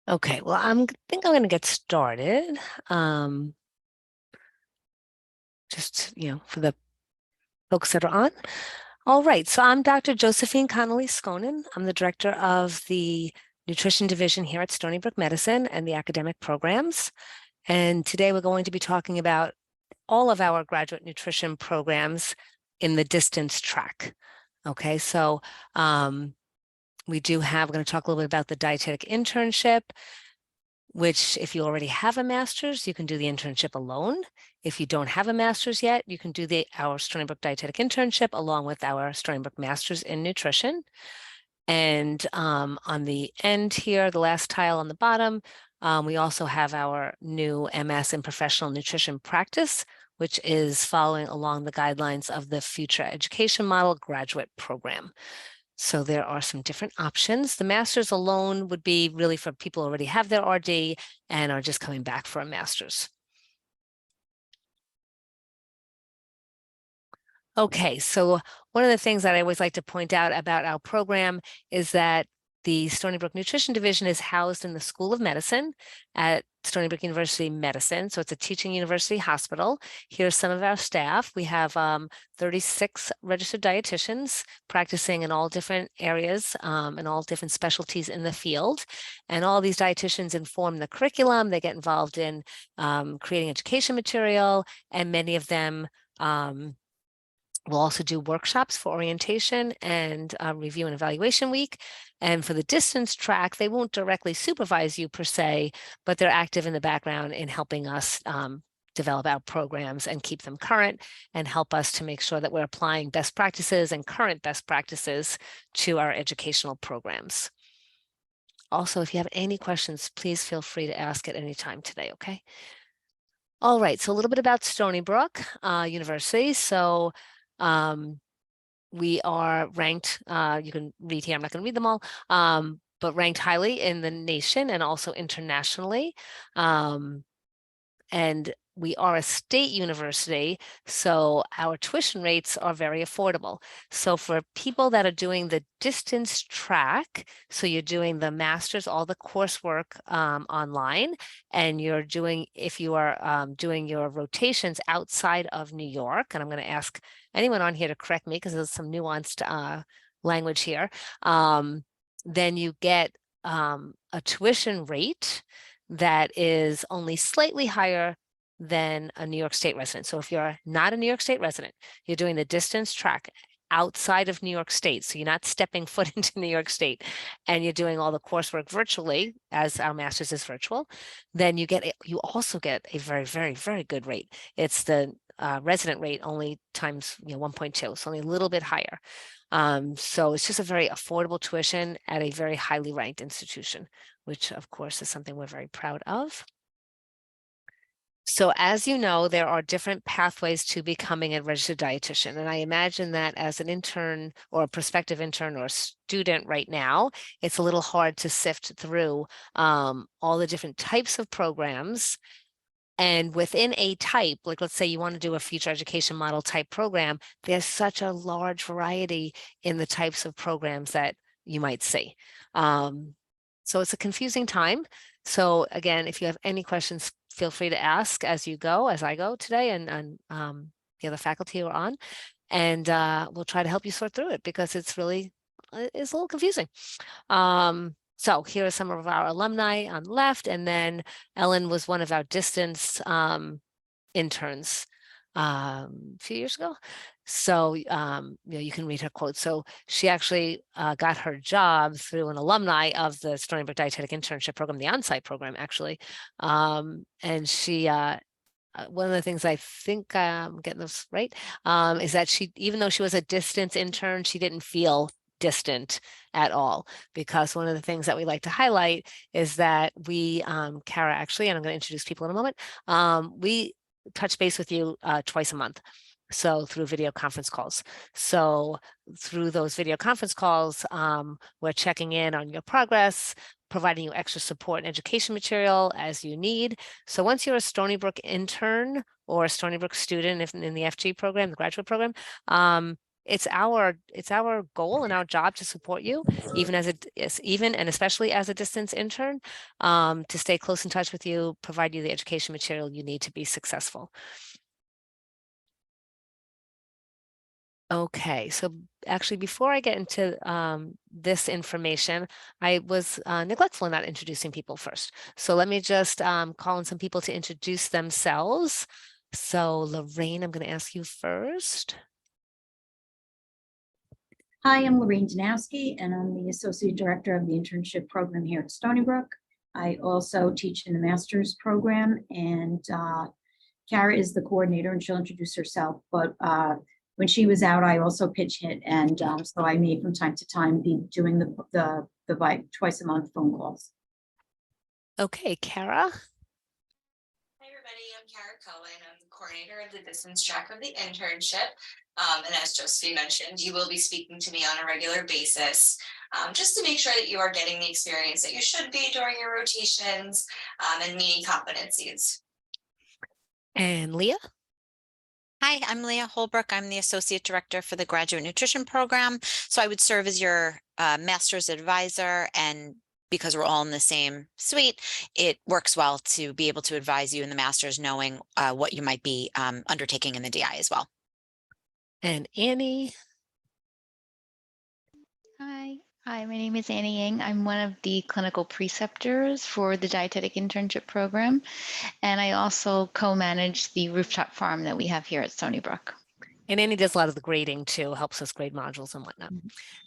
Okay, well, think I'm going to get started. Um, just, for the folks that are on. All right, so I'm Dr. Josephine Connolly Skonen. I'm the director of the Nutrition Division here at Stony Brook Medicine and the academic programs. And today we're going to be talking about all of our graduate nutrition programs in the distance track. Okay, so we're going to talk a little bit about the dietetic internship, which if you already have a master's, you can do the internship alone. If you don't have a master's yet, you can do our Stony Brook Dietetic Internship along with our Stony Brook Master's in Nutrition. And on the end here, the last tile on the bottom, we also have our new MS in Professional Nutrition Practice, which is following along the guidelines of the Future Education Model Graduate Program. So there are some different options. The master's alone would be really for people who already have their RD and are just coming back for a master's. Okay, so one of the things that I always like to point out about our program is that the Stony Brook Nutrition Division is housed in the School of Medicine at Stony Brook University Medicine. So it's a teaching university hospital. Here's some of our staff. We have 36 registered dietitians practicing in all different areas and all different specialties in the field. And all these dietitians inform the curriculum. They get involved in creating education material, and many of them we'll also do workshops for orientation and review and evaluation week. And for the distance track, they won't directly supervise you per se, but they're active in the background in helping us develop our programs and keep them current and help us to make sure that we're applying best practices and current best practices to our educational programs. Also, if you have any questions, please feel free to ask at any time today, okay? All right, so a little bit about Stony Brook University. So we are ranked, you can read here, I'm not going to read them all, but ranked highly in the nation and also internationally. And we are a state university, so our tuition rates are very affordable. So for people that are doing the distance track, so you're doing the master's, all the coursework online, and if you are doing your rotations outside of New York, and I'm going to ask anyone on here to correct me because there's some nuanced language here, then you get a tuition rate that is only slightly higher than a New York State resident. So if you're not a New York State resident, you're doing the distance track outside of New York State, so you're not stepping foot into New York State, and you're doing all the coursework virtually, as our master's is virtual, then you also get a very, very, very good rate. It's the resident rate only times 1.2, so only a little bit higher. So it's just a very affordable tuition at a very highly ranked institution, which of course is something we're very proud of. So as you know, there are different pathways to becoming a registered dietitian. And I imagine that as an intern or a prospective intern or student right now, it's a little hard to sift through all the different types of programs. And within a type, like let's say you want to do a future education model type program, there's such a large variety in the types of programs that you might see. So it's a confusing time. So again, if you have any questions, feel free to ask as I go today, and the other faculty who are on, and we'll try to help you sort through it because it's a little confusing. So here are some of our alumni on the left, and then Ellen was one of our distance interns a few years ago. So you can read her quote. So she actually got her job through an alumni of the Stony Brook Dietetic Internship Program, the on-site program actually. And she one of the things I think I'm getting this right is that even though she was a distance intern, she didn't feel distant at all, because one of the things that we like to highlight is that we, Kara actually, and I'm going to introduce people in a moment, we touch base with you twice a month. So through video conference calls. So through those video conference calls, we're checking in on your progress, providing you extra support and education material as you need. So once you're a Stony Brook intern or a Stony Brook student in the FG program, the graduate program, it's our goal and our job to support you, even and especially as a distance intern, to stay close in touch with you, provide you the education material you need to be successful. Okay, so actually, before I get into this information, I was neglectful in not introducing people first. So let me just call on some people to introduce themselves. So Lorraine, I'm going to ask you first. Hi, I'm Lorraine Danowski, and I'm the Associate Director of the Internship Program here at Stony Brook. I also teach in the Master's Program, and Kara is the coordinator, and she'll introduce herself. But when she was out, I also pitch hit, and so I may from time to time be doing the twice a month phone calls. Okay, Kara. Hi, everybody. I'm Kara Cohen. I'm the coordinator of the distance track of the internship. And as Josephine mentioned, you will be speaking to me on a regular basis, just to make sure that you are getting the experience that you should be during your rotations and meeting competencies. And Leah. Hi, I'm Leah Holbrook. I'm the Associate Director for the Graduate Nutrition Program. So I would serve as your master's advisor, and because we're all in the same suite, it works well to be able to advise you in the master's, knowing what you might be undertaking in the DI as well. And Annie. Hi, my name is Annie Yang. I'm one of the clinical preceptors for the dietetic internship program, and I also co-manage the rooftop farm that we have here at Stony Brook. And Annie does a lot of the grading too, helps us grade modules and whatnot.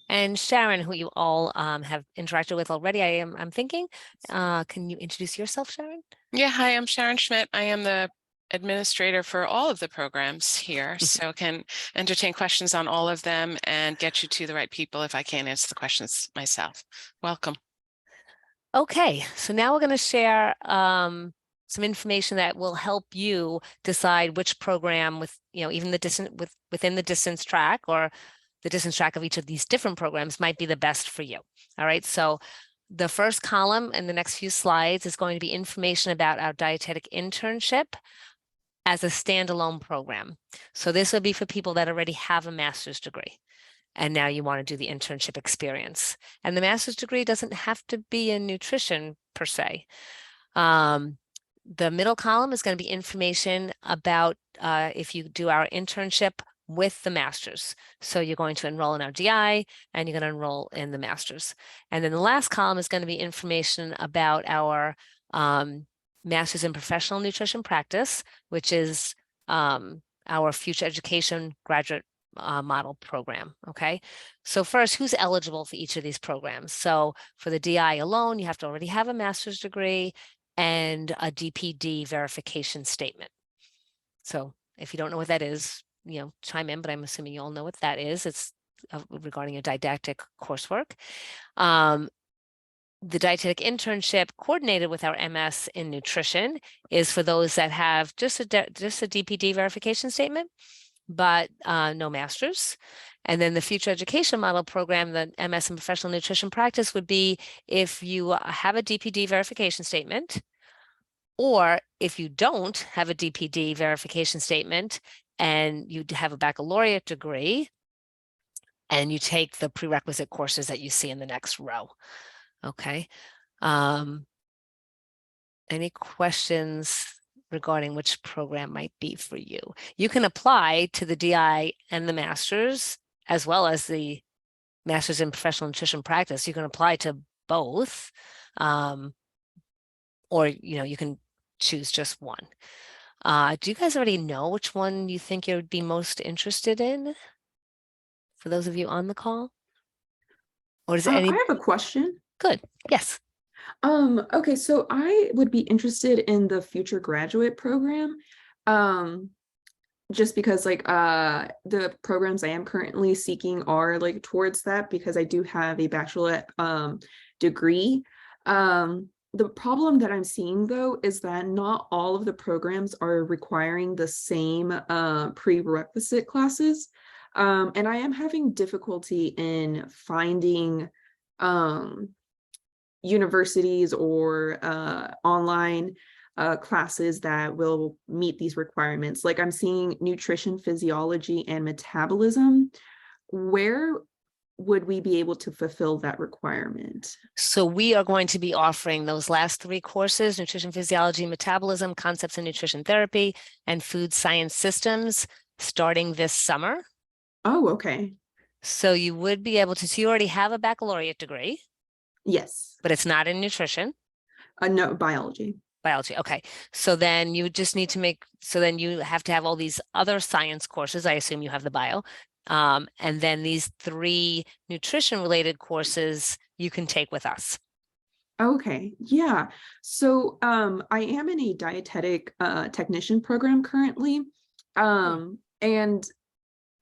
And Sharon, who you all have interacted with already, I'm thinking, can you introduce yourself, Sharon? Yeah, hi, I'm Sharon Schmidt. I am the administrator for all of the programs here, so can entertain questions on all of them and get you to the right people if I can't answer the questions myself. Welcome. Okay, so now we're going to share some information that will help you decide which program even the within the distance track or the distance track of each of these different programs might be the best for you. All right, so the first column in the next few slides is going to be information about our dietetic internship as a standalone program. So this will be for people that already have a master's degree, and now you want to do the internship experience. And the master's degree doesn't have to be in nutrition per se. The middle column is going to be information about if you do our internship with the master's. So you're going to enroll in our DI and you're going to enroll in the master's. And then the last column is going to be information about our master's in professional nutrition practice, which is our future education graduate model program. Okay, so first, who's eligible for each of these programs? So for the DI alone, you have to already have a master's degree and a DPD verification statement. So if you don't know what that is, chime in, but I'm assuming you all know what that is. It's regarding your didactic coursework. The dietetic internship coordinated with our MS in nutrition is for those that have just a DPD verification statement, but no master's. And then the future education model program, the MS in professional nutrition practice, would be if you have a DPD verification statement, or if you don't have a DPD verification statement and you have a baccalaureate degree and you take the prerequisite courses that you see in the next row. Okay. Any questions regarding which program might be for you? You can apply to the DI and the master's, as well as the master's in professional nutrition practice. You can apply to both, or you can choose just one. Do you guys already know which one you think you would be most interested in? For those of you on the call, or does any? I have a question. Good. Yes. Okay, so I would be interested in the future graduate program. Just because the programs I am currently seeking are towards that, because I do have a bachelorette degree. The problem that I'm seeing though is that not all of the programs are requiring the same prerequisite classes. And I am having difficulty in finding universities or online classes that will meet these requirements. Like I'm seeing nutrition, physiology, and metabolism, where would we be able to fulfill that requirement? So we are going to be offering those last 3 courses: nutrition physiology, metabolism, concepts in nutrition therapy, and food science systems, starting this summer. Oh, okay. So you would be able to, so you already have a baccalaureate degree, Yes. but it's not in nutrition. No, biology. Biology. Okay. So then you just need to so then you have to have all these other science courses. I assume you have the bio. And then these 3 nutrition related courses you can take with us. Okay, yeah. So I am in a dietetic technician program currently. And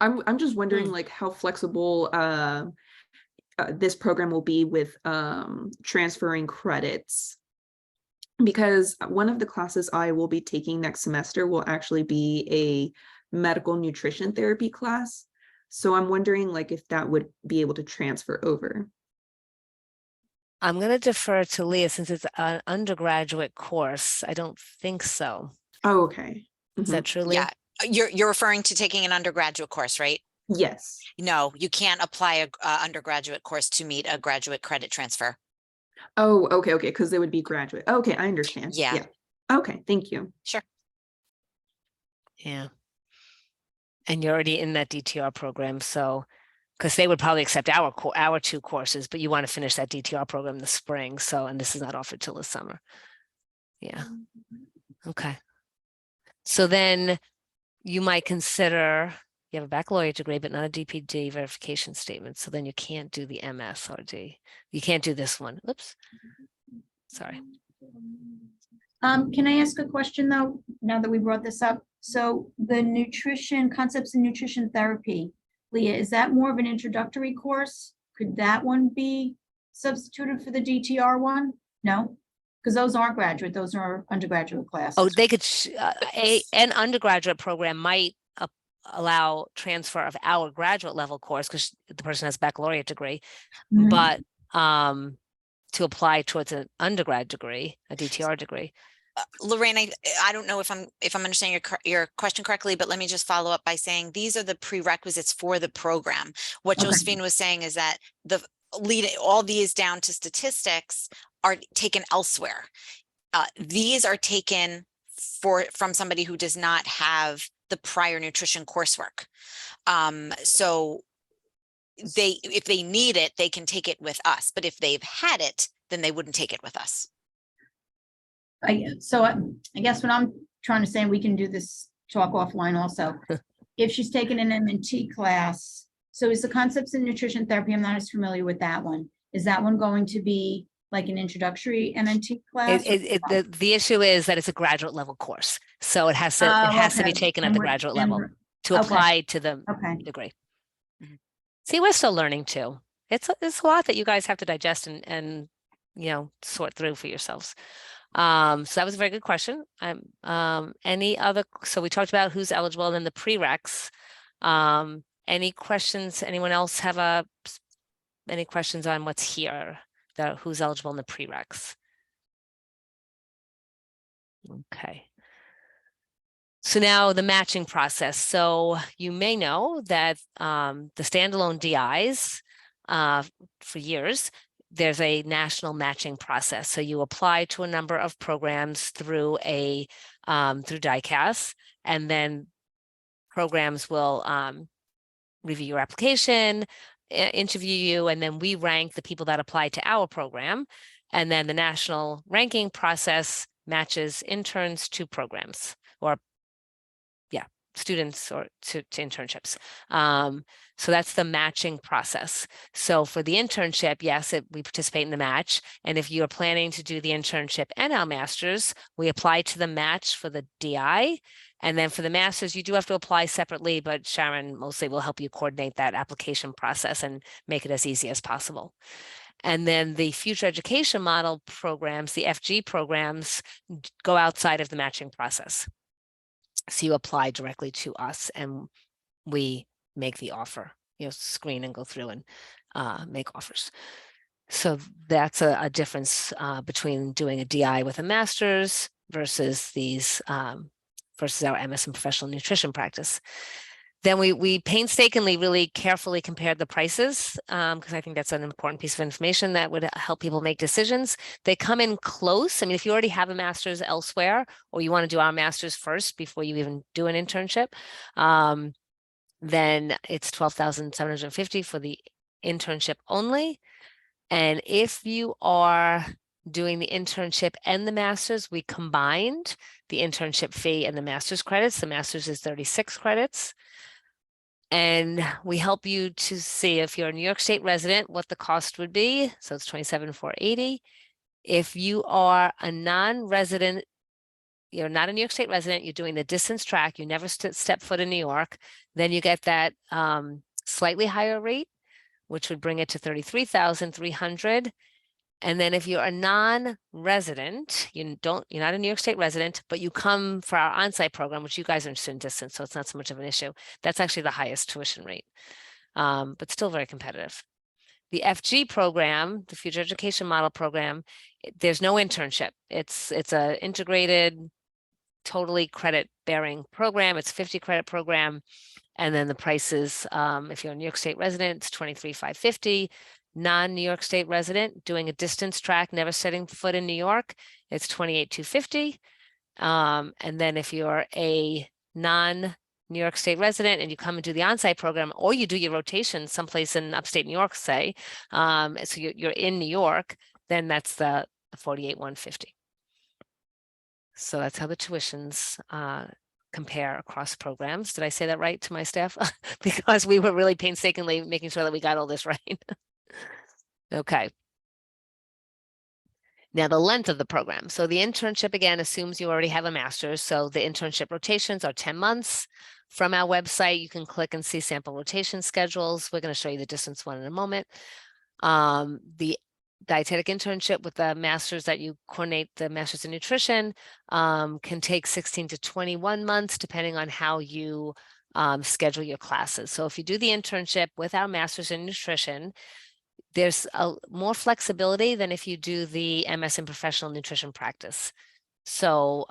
I'm just wondering like how flexible this program will be with transferring credits, because one of the classes I will be taking next semester will actually be a medical nutrition therapy class. So I'm wondering like if that would be able to transfer over. I'm going to defer to Leah since it's an undergraduate course. I don't think so. Oh, okay. Is that true, Leah? Yeah, you're referring to taking an undergraduate course, right? Yes. No, you can't apply a undergraduate course to meet a graduate credit transfer. Oh, okay, because it would be graduate. Okay, I understand. Yeah. Okay, thank you. Sure. Yeah. And you're already in that DTR program, so because they would probably accept our 2 courses, but you want to finish that DTR program in the spring. So, and this is not offered till the summer. Yeah. Okay. So then you might consider, you have a baccalaureate degree, but not a DPD verification statement. So then you can't do the MSRD. You can't do this one. Oops. Sorry. Can I ask a question though, now that we brought this up? So the nutrition, concepts in nutrition therapy, Leah, is that more of an introductory course? Could that one be substituted for the DTR one? No? Because those aren't graduate, those are undergraduate classes. Oh, they could, an undergraduate program might allow transfer of our graduate level course because the person has a baccalaureate degree, Mhm. but to apply towards an undergrad degree, a DTR degree. Lorraine, I don't know if I'm understanding your question correctly, but let me just follow up by saying these are the prerequisites for the program. What Okay. Josephine was saying is that all these down to statistics are taken elsewhere. These are taken from somebody who does not have the prior nutrition coursework. So if they need it, they can take it with us. But if they've had it, then they wouldn't take it with us. I guess what I'm trying to say, we can do this talk offline also. If she's taken an M&T class, so is the concepts in nutrition therapy, I'm not as familiar with that one. Is that one going to be like an introductory M&T class? The issue is that it's a graduate level course. So it has to be taken at the graduate level to apply to the degree. Mhm. See, we're still learning too. It's a lot that you guys have to digest and sort through for yourselves. So that was a very good question. Any other, so we talked about who's eligible and then the prereqs. Any questions? Anyone else have any questions on what's here, who's eligible in the prereqs? Okay. So now the matching process. So you may know that the standalone DIs for years, there's a national matching process. So you apply to a number of programs through through DICAS, and then programs will review your application, interview you, and then we rank the people that apply to our program. And then the national ranking process matches interns to programs, or students or to internships. So that's the matching process. So for the internship, yes, we participate in the match. And if you're planning to do the internship and our master's, we apply to the match for the DI. And then for the master's, you do have to apply separately, but Sharon mostly will help you coordinate that application process and make it as easy as possible. And then the future education model programs, the FG programs, go outside of the matching process. So you apply directly to us and we make the offer, screen and go through and make offers. So that's a difference between doing a DI with a master's versus versus our MS in professional nutrition practice. Then we painstakingly really carefully compared the prices because I think that's an important piece of information that would help people make decisions. They come in close. I mean, if you already have a master's elsewhere or you want to do our master's first before you even do an internship, then it's $12,750 for the internship only. And if you are doing the internship and the master's, we combined the internship fee and the master's credits. The master's is 36 credits. And we help you to see if you're a New York State resident, what the cost would be. So it's $27,480. If you are a non-resident, you're not a New York State resident, you're doing the distance track, you never step foot in New York, then you get that slightly higher rate, which would bring it to $33,300. And then if you're a non-resident, you're not a New York State resident, but you come for our on-site program, which you guys are interested in distance, so it's not so much of an issue. That's actually the highest tuition rate, but still very competitive. The FG program, the Future Education Model program, there's no internship. It's a integrated, totally credit-bearing program. It's a 50 credit program. And then the prices, if you're a New York State resident, it's $23,550. Non-New York State resident doing a distance track, never setting foot in New York, it's $28,250. And then if you're a non-New York State resident and you come and do the on-site program, or you do your rotation someplace in upstate New York, say, so you're in New York, then that's the $48,150. So that's how the tuitions compare across programs. Did I say that right to my staff? Because we were really painstakingly making sure that we got all this right. Okay. Now the length of the program. So the internship again assumes you already have a master's. So the internship rotations are 10 months. From our website, you can click and see sample rotation schedules. We're going to show you the distance one in a moment. The dietetic internship with the master's that you coordinate, the master's in nutrition, can take 16 to 21 months, depending on how you schedule your classes. So if you do the internship with our master's in nutrition, there's more flexibility than if you do the MS in professional nutrition practice. So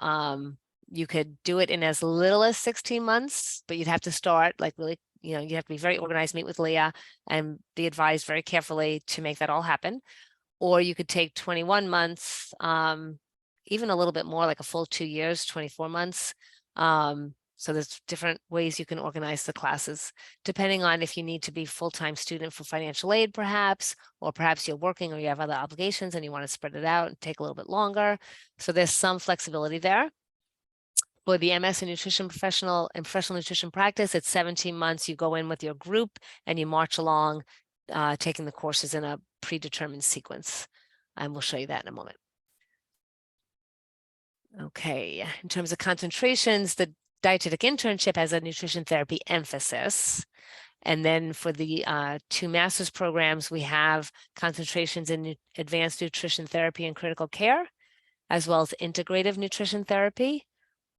you could do it in as little as 16 months, but you'd have to start like really, you have to be very organized, meet with Leah and be advised very carefully to make that all happen. Or you could take 21 months, even a little bit more, like a full 2 years, 24 months. So there's different ways you can organize the classes, depending on if you need to be full-time student for financial aid, perhaps, or perhaps you're working or you have other obligations and you want to spread it out and take a little bit longer. So there's some flexibility there. For the MS in nutrition professional and professional nutrition practice, it's 17 months. You go in with your group and you march along, taking the courses in a predetermined sequence. And we'll show you that in a moment. Okay, in terms of concentrations, the dietetic internship has a nutrition therapy emphasis. And then for the 2 master's programs, we have concentrations in advanced nutrition therapy and critical care, as well as integrative nutrition therapy.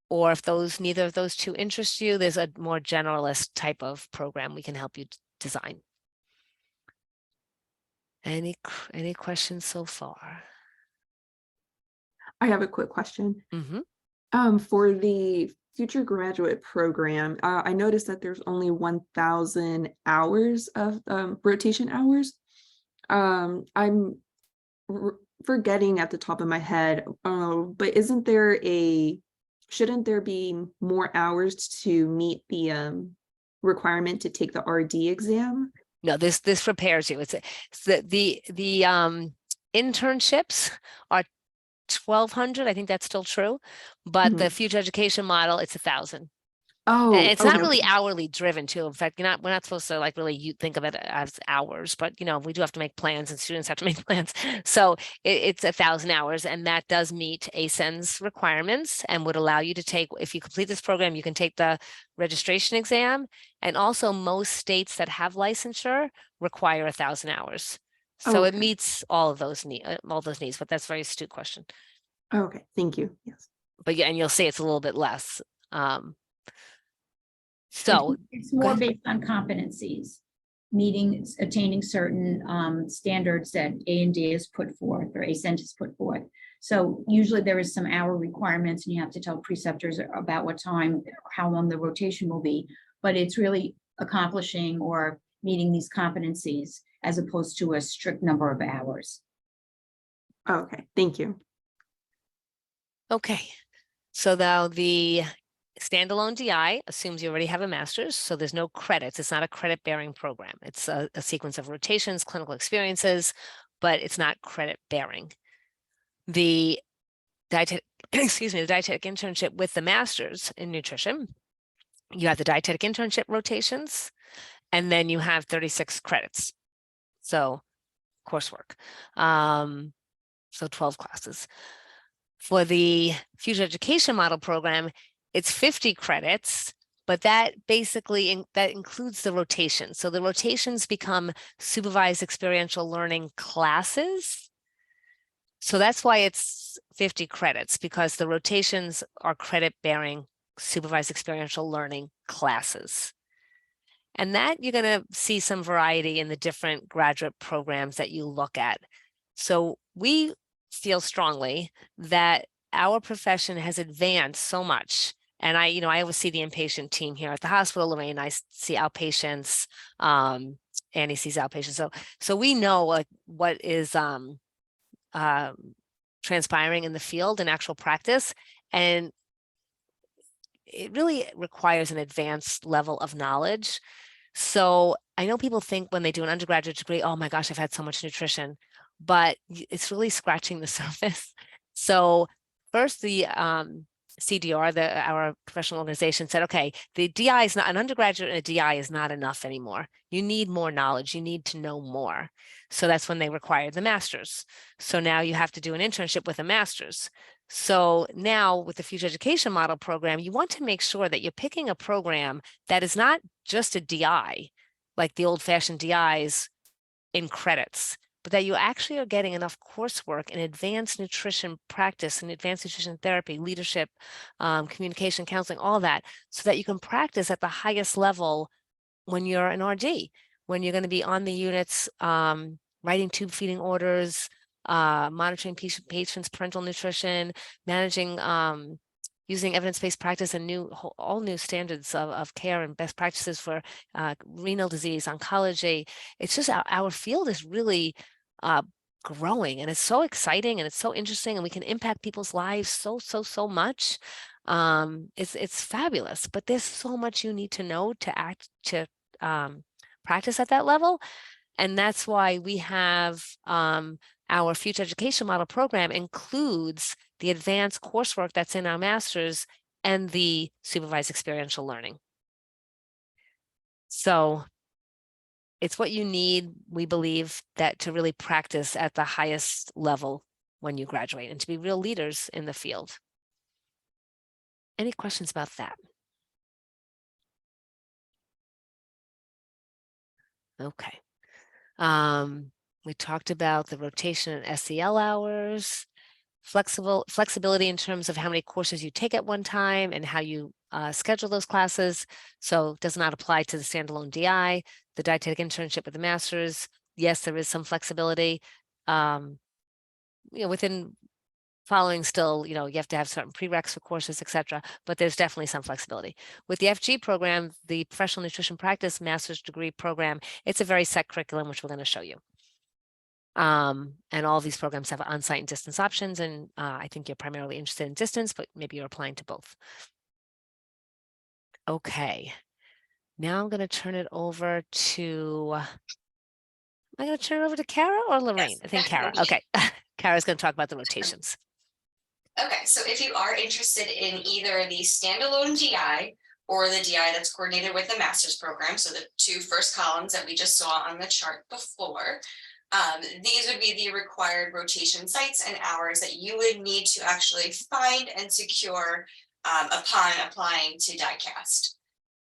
Or if neither of those 2 interest you, there's a more generalist type of program we can help you design. Any questions so far? I have a quick question. Mm-hmm. For the future graduate program, I noticed that there's only 1,000 hours of rotation hours. I'm forgetting at the top of my head, but shouldn't there be more hours to meet the requirement to take the RD exam? No, this prepares you. It's the internships are 1,200. I think that's still true, but the future education model, it's 1,000. Oh, and it's not okay. really hourly driven too. In fact, we're not supposed to like really think of it as hours, but we do have to make plans and students have to make plans. So it's 1,000 hours, and that does meet ASEN's requirements and would allow you to take, if you complete this program, you can take the registration exam. And also most states that have licensure require 1,000 hours. So it meets all of those needs, but that's a very astute question. Okay, thank you. Yes. But yeah, and you'll see it's a little bit less. So it's more based on competencies, attaining certain standards that A&D has put forth or ASENT has put forth. So usually there is some hour requirements and you have to tell preceptors about what time, how long the rotation will be. but it's really accomplishing or meeting these competencies as opposed to a strict number of hours. Okay, thank you. Okay, so now the standalone DI assumes you already have a master's, so there's no credits. It's not a credit-bearing program. It's a sequence of rotations, clinical experiences, but it's not credit-bearing. The dietetic, excuse me, the dietetic internship with the master's in nutrition, you have the dietetic internship rotations, and then you have 36 credits. So coursework, so 12 classes. For the future education model program, it's 50 credits, but that basically that includes the rotations. So the rotations become supervised experiential learning classes. So that's why it's 50 credits, because the rotations are credit-bearing supervised experiential learning classes. And that you're going to see some variety in the different graduate programs that you look at. So we feel strongly that our profession has advanced so much. And I always see the inpatient team here at the hospital. Lorraine, I see outpatients. Annie sees outpatients. So we know like what is transpiring in the field in actual practice, and it really requires an advanced level of knowledge. So I know people think when they do an undergraduate degree, oh my gosh, I've had so much nutrition, but it's really scratching the surface. So first, the CDR, our professional organization, said, okay, the DI is not, an undergraduate and a DI is not enough anymore. You need more knowledge. You need to know more. So that's when they required the master's. So now you have to do an internship with a master's. So now with the future education model program, you want to make sure that you're picking a program that is not just a DI, like the old-fashioned DIs in credits, but that you actually are getting enough coursework in advanced nutrition practice and advanced nutrition therapy, leadership, communication, counseling, all that, so that you can practice at the highest level when you're an RD, when you're going to be on the units, writing tube feeding orders, monitoring patients' parental nutrition, managing, using evidence-based practice and all new standards of care and best practices for renal disease, oncology. It's just our field is really growing, and it's so exciting and it's so interesting, and we can impact people's lives so much. It's fabulous, but there's so much you need to know to practice at that level. And that's why we have our future education model program includes the advanced coursework that's in our master's and the supervised experiential learning. So it's what you need, we believe, that to really practice at the highest level when you graduate and to be real leaders in the field. Any questions about that? Okay. We talked about the rotation and SEL hours, flexibility in terms of how many courses you take at one time and how you schedule those classes. So it does not apply to the standalone DI, the dietetic internship with the master's. Yes, there is some flexibility, within following still, you have to have certain prereqs for courses, etc. But there's definitely some flexibility. With the FG program, the Professional Nutrition Practice Master's Degree Program, it's a very set curriculum, which we're going to show you. And all these programs have on-site and distance options. And I think you're primarily interested in distance, but maybe you're applying to both. Okay. Now I'm going to turn it over to, am I going to turn it over to Kara or Lorraine? Yes, I think Kara. definitely. Okay. Kara's going to talk about the rotations. Okay, so if you are interested in either the standalone DI or the DI that's coordinated with the master's program, so the two first columns that we just saw on the chart before, these would be the required rotation sites and hours that you would need to actually find and secure upon applying to DICAST.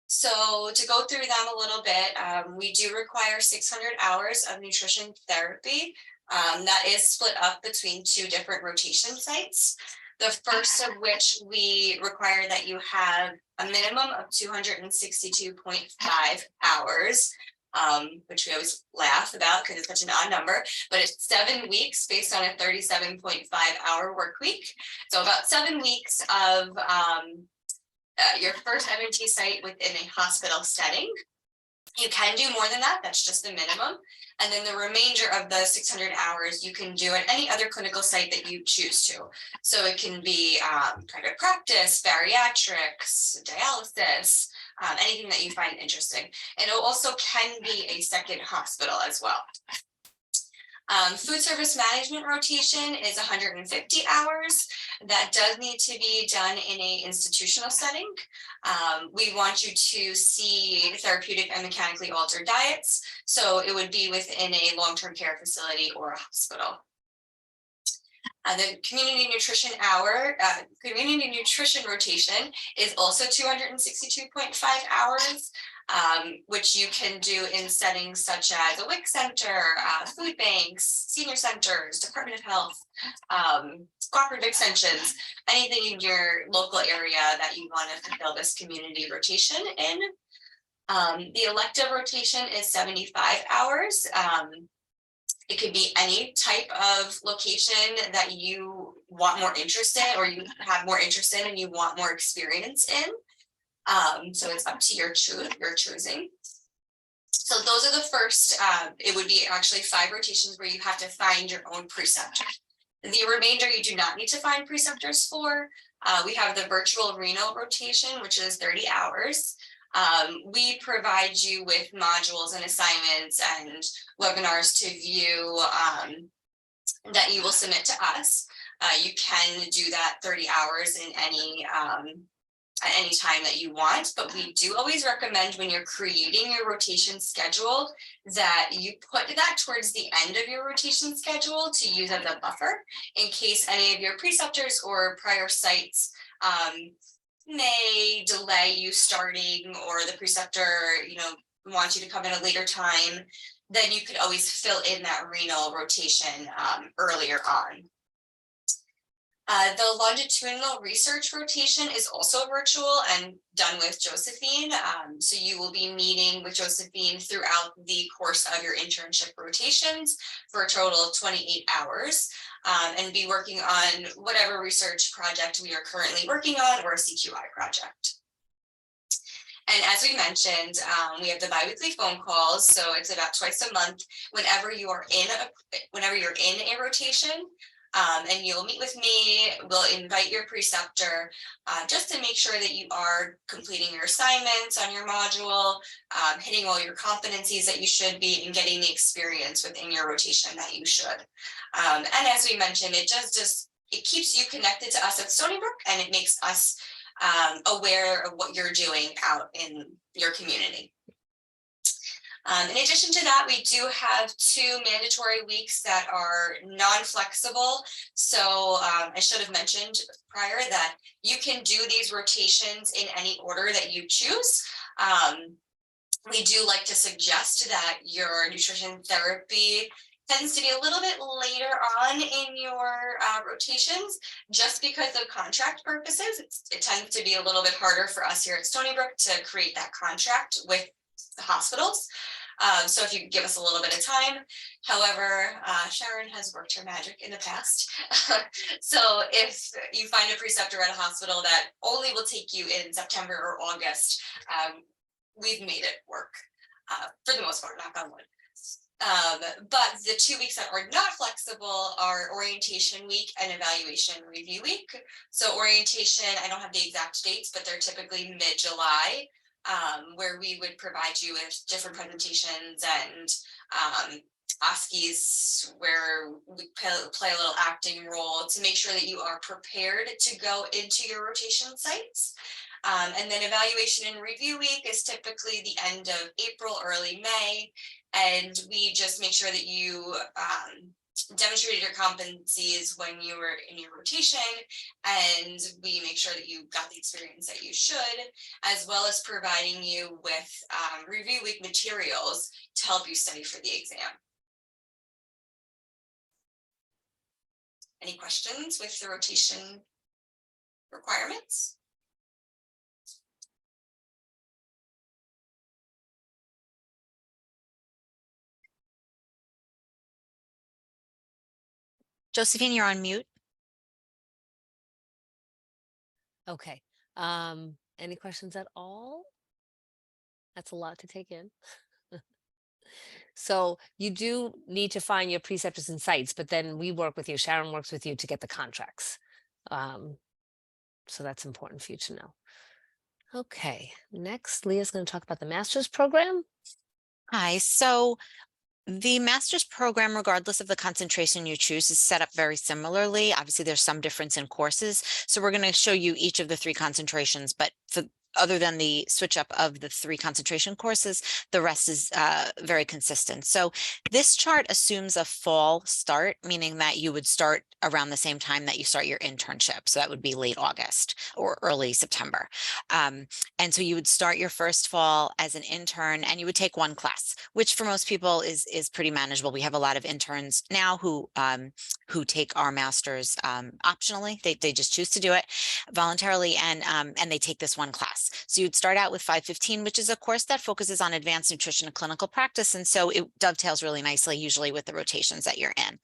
So to go through them a little bit, we do require 600 hours of nutrition therapy. That is split up between two different rotation sites. The first of which we require that you have a minimum of 262.5 hours, which we always laugh about because it's such an odd number, but it's 7 weeks based on a 37.5 hour work week. So about 7 weeks of your first M&T site within a hospital setting. You can do more than that, that's just the minimum. And then the remainder of the 600 hours you can do at any other clinical site that you choose to. So it can be private practice, bariatrics, dialysis, anything that you find interesting. And it also can be a second hospital as well. Food service management rotation is 150 hours. That does need to be done in a institutional setting. We want you to see therapeutic and mechanically altered diets. So it would be within a long-term care facility or a hospital. The community nutrition hour, community nutrition rotation is also 262.5 hours, which you can do in settings such as a WIC center, food banks, senior centers, Department of Health, cooperative extensions, anything in your local area that you want to fulfill this community rotation in. The elective rotation is 75 hours. It could be any type of location that you want more interest in, or you have more interest in and you want more experience in. So it's up to your choosing. So those are the first, it would be actually 5 rotations where you have to find your own preceptor. The remainder you do not need to find preceptors for. We have the virtual renal rotation, which is 30 hours. We provide you with modules and assignments and webinars to view that you will submit to us. You can do that 30 hours in at any time that you want, but we do always recommend when you're creating your rotation schedule that you put that towards the end of your rotation schedule to use as a buffer in case any of your preceptors or prior sites may delay you starting, or the preceptor, wants you to come in a later time. Then you could always fill in that renal rotation earlier on. The longitudinal research rotation is also virtual and done with Josephine. So you will be meeting with Josephine throughout the course of your internship rotations for a total of 28 hours and be working on whatever research project we are currently working on, or a CQI project. And as we mentioned, we have the biweekly phone calls, so it's about twice a month. Whenever you're in a rotation, and you'll meet with me, we'll invite your preceptor just to make sure that you are completing your assignments on your module, hitting all your competencies that you should be, and getting the experience within your rotation that you should. And as we mentioned, it keeps you connected to us at Stony Brook, and it makes us aware of what you're doing out in your community. In addition to that, we do have 2 mandatory weeks that are non-flexible. So I should have mentioned prior that you can do these rotations in any order that you choose. We do like to suggest that your nutrition therapy tends to be a little bit later on in your rotations, just because of contract purposes. It tends to be a little bit harder for us here at Stony Brook to create that contract with the hospitals. So if you could give us a little bit of time. However, Sharon has worked her magic in the past. So if you find a preceptor at a hospital that only will take you in September or August, we've made it work for the most part, knock on wood. But the 2 weeks that are not flexible are orientation week and evaluation review week. So orientation, I don't have the exact dates, but they're typically mid-July, where we would provide you with different presentations and OSCEs where we play a little acting role to make sure that you are prepared to go into your rotation sites. And then evaluation and review week is typically the end of April, early May. And we just make sure that you demonstrated your competencies when you were in your rotation, and we make sure that you got the experience that you should, as well as providing you with review week materials to help you study for the exam. Any questions with the rotation requirements? Josephine, you're on mute. Okay. Any questions at all? That's a lot to take in. So you do need to find your preceptors and sites, but then we work with you. Sharon works with you to get the contracts. So that's important for you to know. Okay, next, Leah's going to talk about the master's program. Hi, so the master's program, regardless of the concentration you choose, is set up very similarly. Obviously, there's some difference in courses. So we're going to show you each of the 3 concentrations, but other than the switch up of the 3 concentration courses, the rest is very consistent. So this chart assumes a fall start, meaning that you would start around the same time that you start your internship. So that would be late August or early September. And so you would start your first fall as an intern and you would take 1 class, which for most people is pretty manageable. We have a lot of interns now who take our masters optionally. They just choose to do it voluntarily, and they take this 1 class. So you'd start out with 515, which is a course that focuses on advanced nutrition and clinical practice. And so it dovetails really nicely, usually with the rotations that you're in.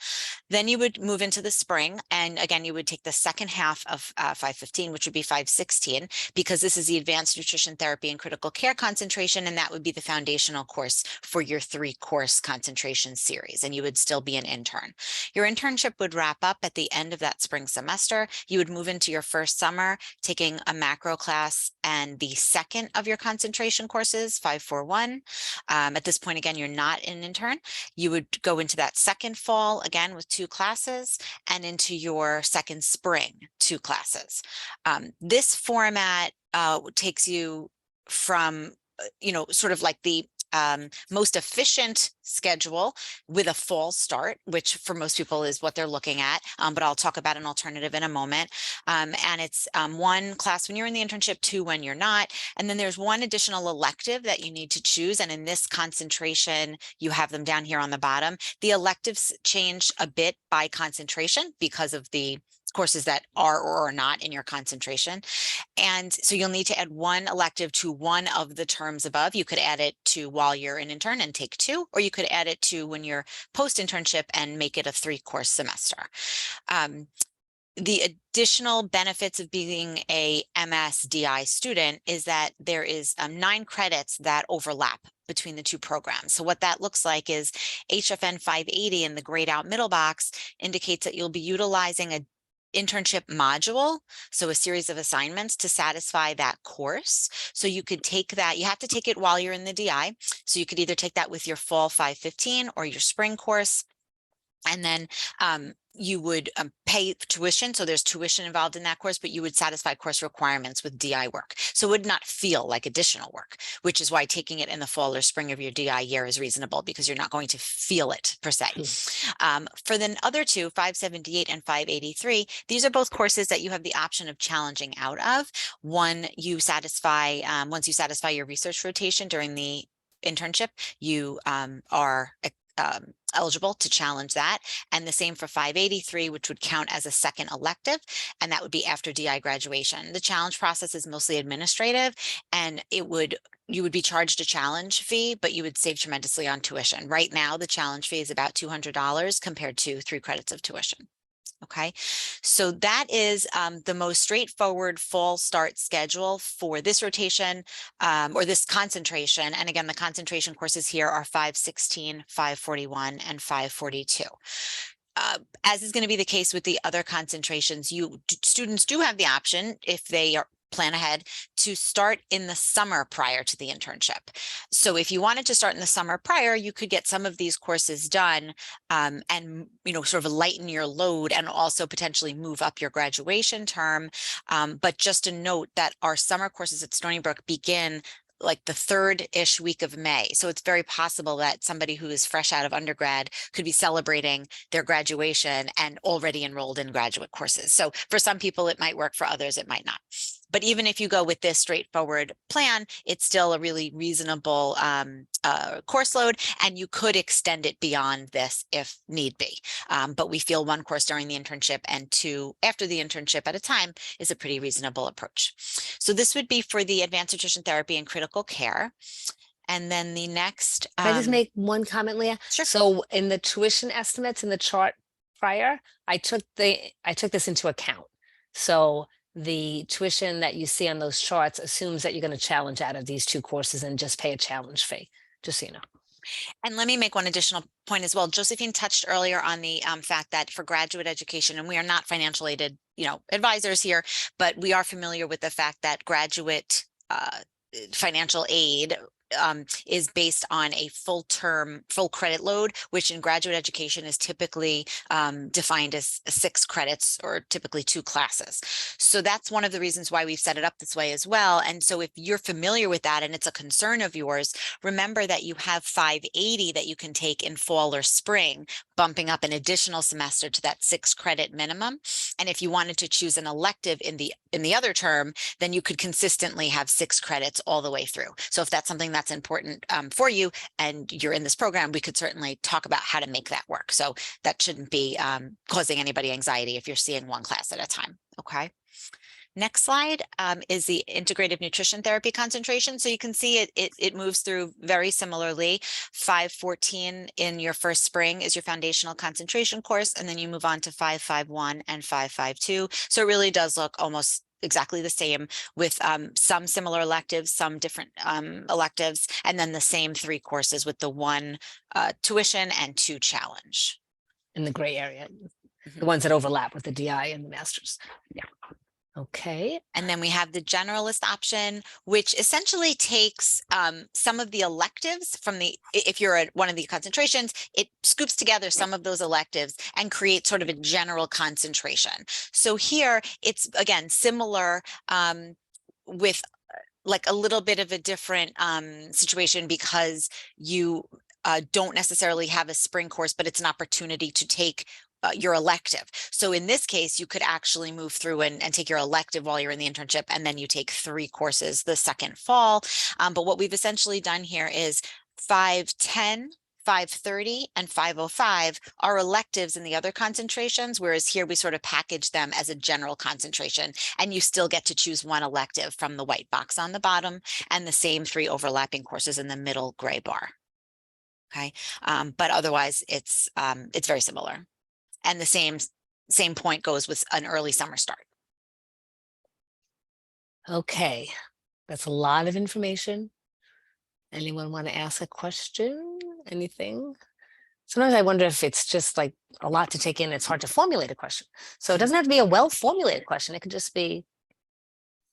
Then you would move into the spring. And again, you would take the second half of 515, which would be 516, because this is the advanced nutrition therapy and critical care concentration. And that would be the foundational course for your 3-course concentration series. And you would still be an intern. Your internship would wrap up at the end of that spring semester. You would move into your first summer, taking a macro class and the second of your concentration courses, 541. At this point, again, you're not an intern. You would go into that second fall again with 2 classes and into your second spring, 2 classes. This format takes you from, sort of like the most efficient schedule with a fall start, which for most people is what they're looking at. But I'll talk about an alternative in a moment. And it's 1 class when you're in the internship, 2 when you're not. And then there's 1 additional elective that you need to choose. And in this concentration, you have them down here on the bottom. The electives change a bit by concentration because of the courses that are or are not in your concentration. And so you'll need to add 1 elective to 1 of the terms above. You could add it to while you're an intern and take 2, or you could add it to when you're post-internship and make it a 3-course semester. The additional benefits of being a MSDI student is that there is 9 credits that overlap between the 2 programs. So what that looks like is HFN 580 in the grayed out middle box indicates that you'll be utilizing a internship module, so a series of assignments to satisfy that course. So you could take that, you have to take it while you're in the DI. So you could either take that with your fall 515 or your spring course. And then you would pay tuition. So there's tuition involved in that course, but you would satisfy course requirements with DI work. So it would not feel like additional work, which is why taking it in the fall or spring of your DI year is reasonable, because you're not going to feel it per se. For the other 2, 578 and 583, these are both courses that you have the option of challenging out of. One, you satisfy, once you satisfy your research rotation during the internship, you are eligible to challenge that. And the same for 583, which would count as a second elective, and that would be after DI graduation. The challenge process is mostly administrative, and you would be charged a challenge fee, but you would save tremendously on tuition. Right now, the challenge fee is about $200 compared to 3 credits of tuition. Okay, so that is the most straightforward fall start schedule for this rotation or this concentration. And again, the concentration courses here are 516, 541, and 542. As is going to be the case with the other concentrations, students do have the option, if they plan ahead, to start in the summer prior to the internship. So if you wanted to start in the summer prior, you could get some of these courses done and, sort of lighten your load and also potentially move up your graduation term. But just a note that our summer courses at Stony Brook begin like the 3rd-ish week of May. So it's very possible that somebody who is fresh out of undergrad could be celebrating their graduation and already enrolled in graduate courses. So for some people, it might work. For others, it might not. But even if you go with this straightforward plan, it's still a really reasonable course load, and you could extend it beyond this if need be. But we feel 1 course during the internship and 2 after the internship at a time is a pretty reasonable approach. So this would be for the advanced nutrition therapy and critical care. And then the next. Can I just make 1 comment, Leah? Sure. So in the tuition estimates in the chart prior, I took this into account. So the tuition that you see on those charts assumes that you're going to challenge out of these two courses and just pay a challenge fee, just so you know. And let me make one additional point as well. Josephine touched earlier on the fact that for graduate education, and we are not financial aided, advisors here, but we are familiar with the fact that graduate financial aid is based on a full credit load, which in graduate education is typically defined as 6 credits or typically 2 classes. So that's one of the reasons why we've set it up this way as well. And so if you're familiar with that and it's a concern of yours, remember that you have 580 that you can take in fall or spring, bumping up an additional semester to that 6 credit minimum. And if you wanted to choose an elective in the other term, then you could consistently have 6 credits all the way through. So if that's something that's important for you and you're in this program, we could certainly talk about how to make that work. So that shouldn't be causing anybody anxiety if you're seeing one class at a time. Okay. Next slide is the integrative nutrition therapy concentration. So you can see it moves through very similarly. 514 in your first spring is your foundational concentration course, and then you move on to 551 and 552. So it really does look almost exactly the same with some similar electives, some different electives, and then the same 3 courses with the 1 tuition and 2 challenge. In the gray area, the ones that overlap with the DI and the masters. Yeah. Okay. And then we have the generalist option, which essentially takes some of the electives from if you're at one of the concentrations, it scoops together some of those electives and creates sort of a general concentration. So here it's, again, similar with like a little bit of a different situation because you don't necessarily have a spring course, but it's an opportunity to take your elective. So in this case, you could actually move through and take your elective while you're in the internship, and then you take 3 courses the second fall. But what we've essentially done here is 510, 530, and 505 are electives in the other concentrations, whereas here we sort of package them as a general concentration, and you still get to choose 1 elective from the white box on the bottom and the same 3 overlapping courses in the middle gray bar. Okay, but otherwise it's very similar. And the same point goes with an early summer start. Okay, that's a lot of information. Anyone want to ask a question? Anything? Sometimes I wonder if it's just like a lot to take in. It's hard to formulate a question. So it doesn't have to be a well-formulated question. It could just be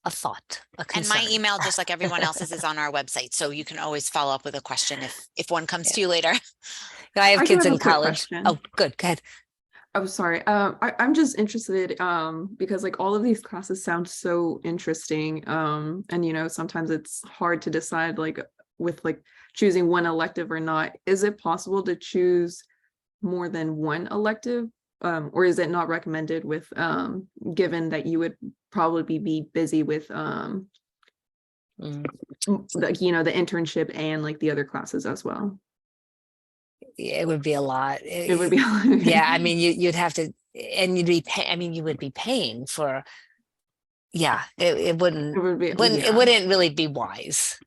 a thought, a concern. And my email, just like everyone else's, is on our website. So you can always follow up with a question if one comes to you later. I have I kids have in a quick college. question. Oh, good. Go ahead. Oh, sorry. I'm just interested because like all of these classes sound so interesting. And sometimes it's hard to decide like with like choosing one elective or not. Is it possible to choose more than one elective? Or is it not recommended with given that you would probably be busy with the internship and like the other classes as well? It would be a lot. It would be Yeah, I mean, you'd have to, and you'd be you would be paying for, yeah, it wouldn't, it wouldn't really be wise.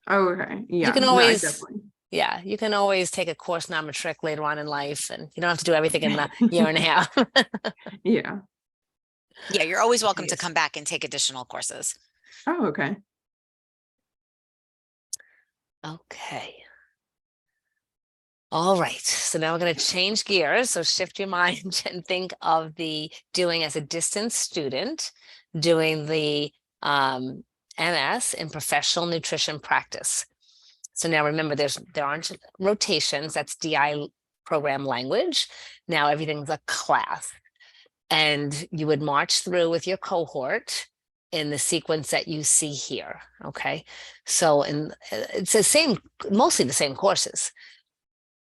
Oh, okay. Yeah. You can No, always, definitely. yeah, you can always take a course non-matric later on in life, and you don't have to do everything in a year and a half. Yeah. Yeah, you're always welcome to Yes. come back and take additional courses. Oh, okay. Okay. All right, so now we're going to change gears. So shift your mind and think of doing as a distance student, doing the MS in professional nutrition practice. So now remember, there aren't rotations. That's DI program language. Now everything's a class, and you would march through with your cohort in the sequence that you see here. Okay, so it's mostly the same courses.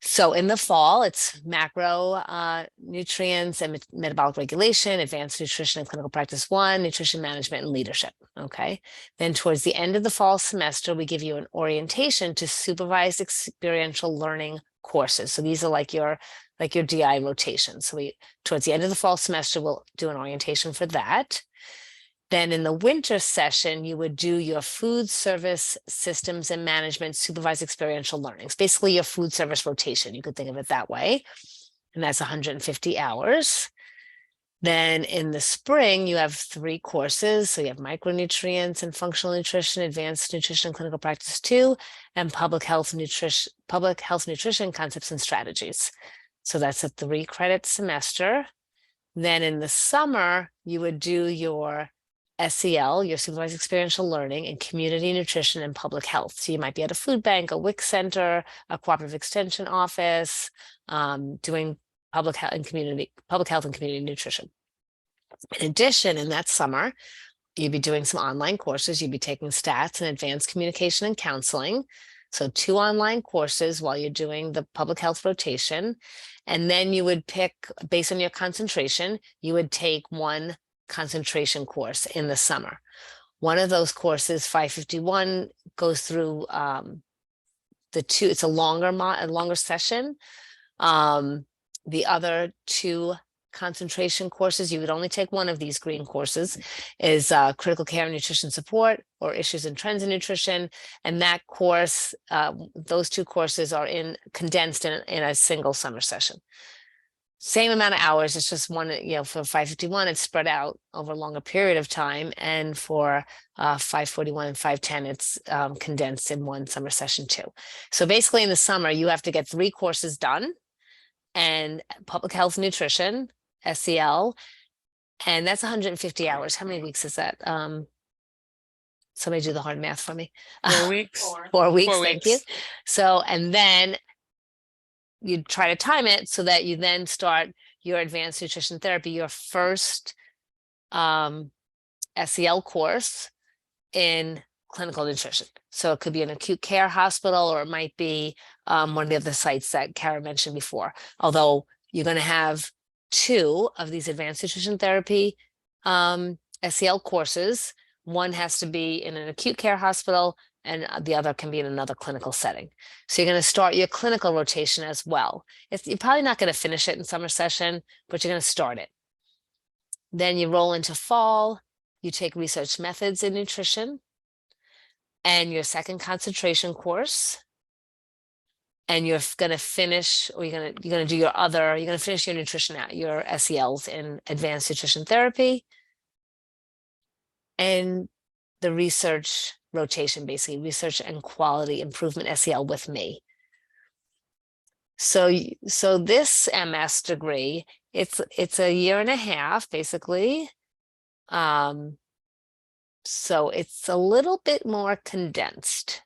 So in the fall, it's macro nutrients and metabolic regulation, advanced nutrition and clinical practice 1, nutrition management and leadership. Okay. Then towards the end of the fall semester, we give you an orientation to supervised experiential learning courses. So these are like your DI rotations. So towards the end of the fall semester, we'll do an orientation for that. Then in the winter session, you would do your food service systems and management supervised experiential learning. It's basically your food service rotation. You could think of it that way. And that's 150 hours. Then in the spring, you have 3 courses. So you have micronutrients and functional nutrition, advanced nutrition, clinical practice 2, and public health nutrition concepts and strategies. So that's a 3-credit semester. Then in the summer, you would do your SEL, your supervised experiential learning, and community nutrition and public health. So you might be at a food bank, a WIC center, a cooperative extension office, doing public health and community nutrition. In addition, in that summer, you'd be doing some online courses. You'd be taking stats and advanced communication and counseling. So 2 online courses while you're doing the public health rotation. And then you would pick, based on your concentration, you would take 1 concentration course in the summer. One of those courses, 551, goes through it's a longer session. The other 2 concentration courses, you would only take one of these green courses, is critical care and nutrition support, or issues and trends in nutrition. And that course, those 2 courses are condensed in a single summer session. Same amount of hours, it's just one, for 551, it's spread out over a longer period of time. And for 541 and 510, it's condensed in one summer session too. So basically in the summer, you have to get 3 courses done, and public health nutrition, SEL, and that's 150 hours. How many weeks is that? Somebody do the hard math for me. 4 weeks. 4 weeks, 4 thank you. weeks. So, and then you try to time it so that you then start your advanced nutrition therapy, your first SEL course in clinical nutrition. So it could be an acute care hospital, or it might be one of the other sites that Kara mentioned before. Although you're going to have 2 of these advanced nutrition therapy SEL courses. One has to be in an acute care hospital, and the other can be in another clinical setting. So you're going to start your clinical rotation as well. You're probably not going to finish it in summer session, but you're going to start it. Then you roll into fall, you take research methods in nutrition, and your second concentration course. And you're going to finish, or you're going to do you're going to finish your nutrition, your SELs in advanced nutrition therapy. And the research rotation, basically research and quality improvement SEL with me. So this MS degree, it's a 1.5 years, basically. So it's a little bit more condensed.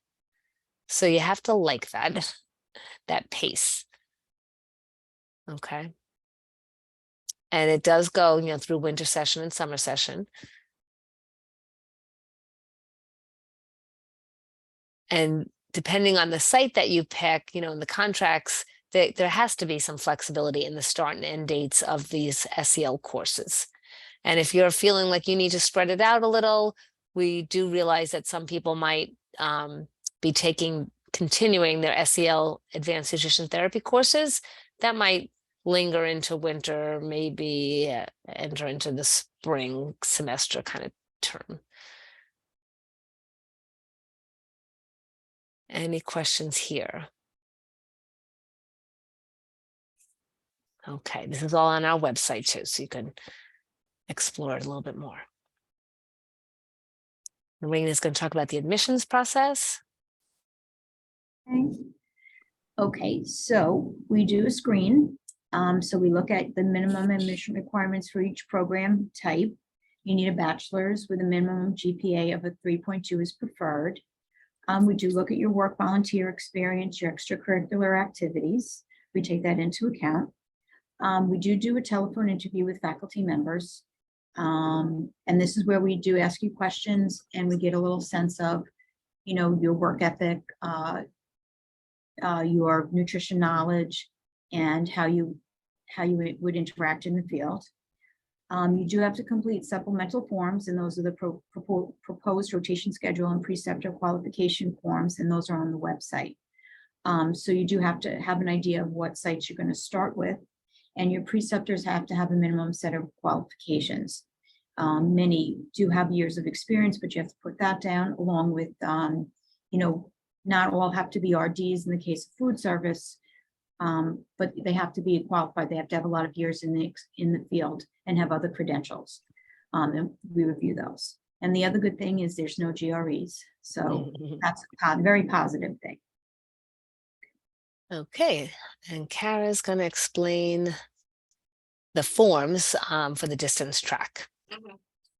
So you have to like that pace. Okay. And it does go, through winter session and summer session. And depending on the site that you pick, in the contracts, there has to be some flexibility in the start and end dates of these SEL courses. And if you're feeling like you need to spread it out a little, we do realize that some people might be continuing their SEL advanced nutrition therapy courses. That might linger into winter, maybe enter into the spring semester kind of term. Any questions here? Okay, this is all on our website too, so you can explore it a little bit more. Lorraine is going to talk about the admissions process. Okay, so we do a screen. So we look at the minimum admission requirements for each program type. You need a bachelor's with a minimum GPA of a 3.2 is preferred. We do look at your work volunteer experience, your extracurricular activities. We take that into account. We do a telephone interview with faculty members. And this is where we do ask you questions, and we get a little sense of, your work ethic, your nutrition knowledge, and how you would interact in the field. You do have to complete supplemental forms, and those are the proposed rotation schedule and preceptor qualification forms, and those are on the website. So you do have to have an idea of what sites you're going to start with, and your preceptors have to have a minimum set of qualifications. Many do have years of experience, but you have to put that down along with, not all have to be RDs in the case of food service. But they have to be qualified. They have to have a lot of years in the field and have other credentials. And we review those. And the other good thing is there's no GREs. So that's a very positive thing. Okay, and Kara's going to explain the forms for the distance track.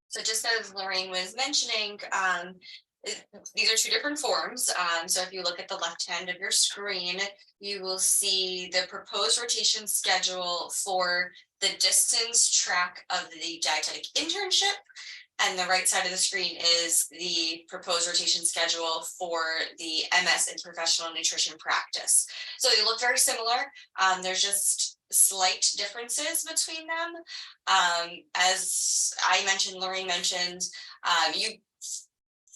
So just as Lorraine was mentioning, these are two different forms. So if you look at the left hand of your screen, you will see the proposed rotation schedule for the distance track of the dietetic internship. And the right side of the screen is the proposed rotation schedule for the MS in professional nutrition practice. So they look very similar. There's just slight differences between them. As I mentioned, Lorraine mentioned,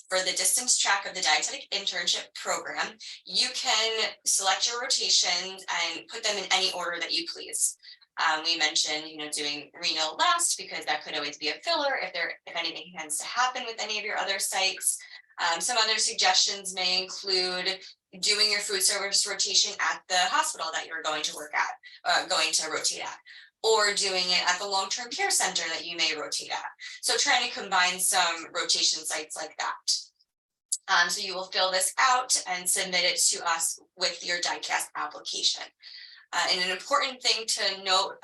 for the distance track of the dietetic internship program, you can select your rotations and put them in any order that you please. We mentioned, doing renal last because that could always be a filler if anything tends to happen with any of your other sites. Some other suggestions may include doing your food service rotation at the hospital that you're going to work at, going to rotate at, or doing it at the long-term care center that you may rotate at. So trying to combine some rotation sites like that. So you will fill this out and submit it to us with your DICAS application. And an important thing to note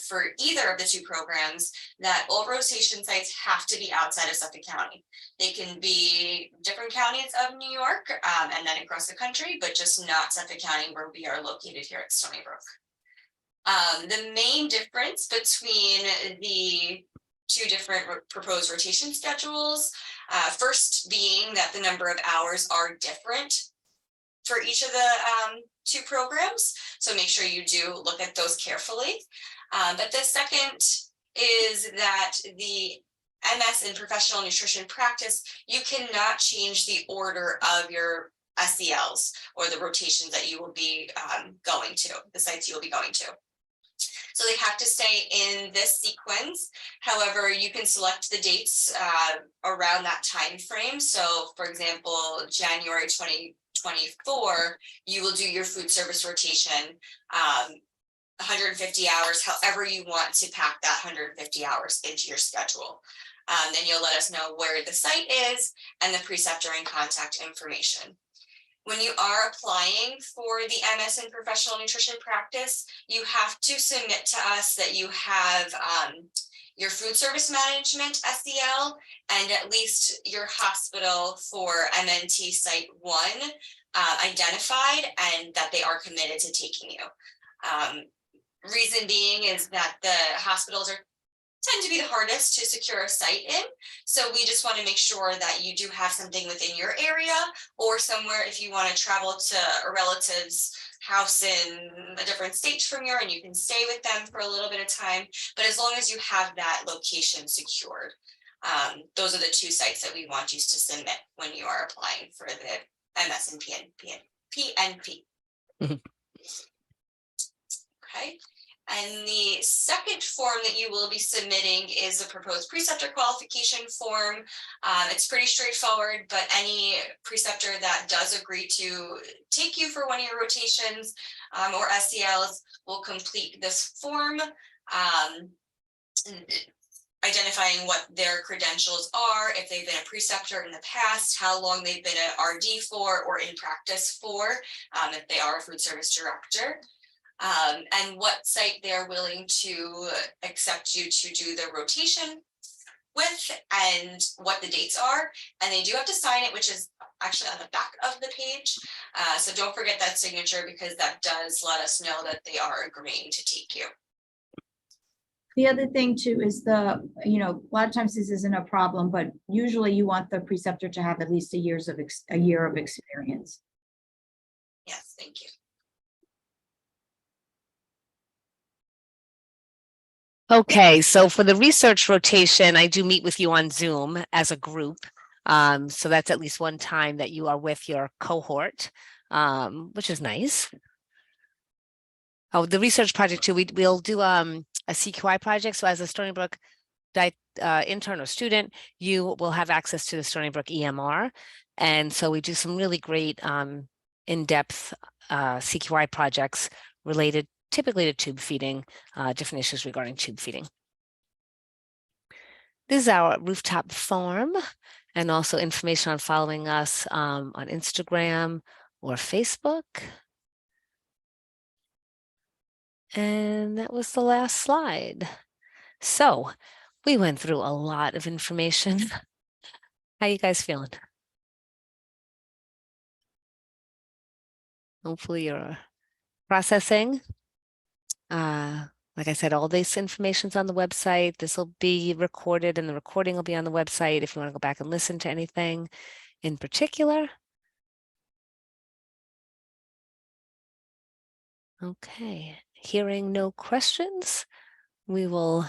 for either of the two programs, that all rotation sites have to be outside of Suffolk County. They can be different counties of New York and then across the country, but just not Suffolk County where we are located here at Stony Brook. The main difference between the two different proposed rotation schedules, first being that the number of hours are different for each of the two programs. So make sure you do look at those carefully. But the second is that the MS in professional nutrition practice, you cannot change the order of your SELs or the rotations that you will be going to, the sites you will be going to. So they have to stay in this sequence. However, you can select the dates around that time frame. So for example, January 2024, you will do your food service rotation 150 hours, however you want to pack that 150 hours into your schedule. Then you'll let us know where the site is and the preceptor and contact information. When you are applying for the MS in professional nutrition practice, you have to submit to us that you have your food service management SEL and at least your hospital for MNT site 1 identified and that they are committed to taking you. Reason being is that the hospitals tend to be the hardest to secure a site in. So we just want to make sure that you do have something within your area or somewhere if you want to travel to a relative's house in a different state from you and you can stay with them for a little bit of time. But as long as you have that location secured, those are the two sites that we want you to submit when you are applying for the MS and PNP. Okay. And the second form that you will be submitting is the proposed preceptor qualification form. It's pretty straightforward, but any preceptor that does agree to take you for one of your rotations or SELs will complete this form, identifying what their credentials are, if they've been a preceptor in the past, how long they've been an RD for or in practice for, if they are a food service director. And what site they're willing to accept you to do the rotation with and what the dates are. And they do have to sign it, which is actually on the back of the page. So don't forget that signature because that does let us know that they are agreeing to take you. The other thing too is a lot of times this isn't a problem, but usually you want the preceptor to have at least a year of experience. Yes, thank you. Okay, so for the research rotation, I do meet with you on Zoom as a group. So that's at least one time that you are with your cohort, which is nice. Oh, the research project too, we'll do a CQI project. So as a Stony Brook intern or student, you will have access to the Stony Brook EMR. And so we do some really great in-depth CQI projects related typically to tube feeding, different issues regarding tube feeding. This is our rooftop farm, and also information on following us on Instagram or Facebook. And that was the last slide. So we went through a lot of information. How you guys feeling? Hopefully you're processing. Like I said, all this information's on the website. This will be recorded and the recording will be on the website if you want to go back and listen to anything in particular. Okay, hearing no questions, we will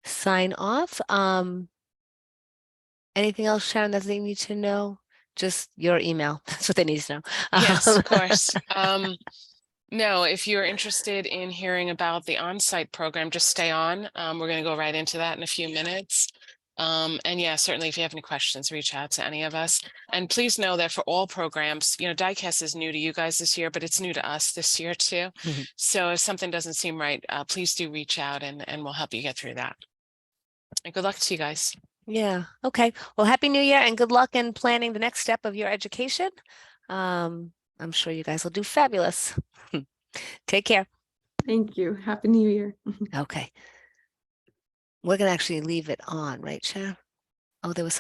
sign off. Anything else, Sharon, that they need to know? Just your email. That's what they need to know. Yes, of course. No, if you're interested in hearing about the on-site program, just stay on. We're going to go right into that in a few minutes. And yeah, certainly if you have any questions, reach out to any of us. And please know that for all programs, you know, DICAS is new to you guys this year, but it's new to us this year too. Mhm. So if something doesn't seem right, please do reach out and we'll help you get through that. And good luck to you guys. Yeah. Okay. Well, Happy New Year and good luck in planning the next step of your education. I'm sure you guys will do fabulous. Take care. Thank you. Happy New Year. Okay. We're gonna actually leave it on, right, Sharon? Oh, there was some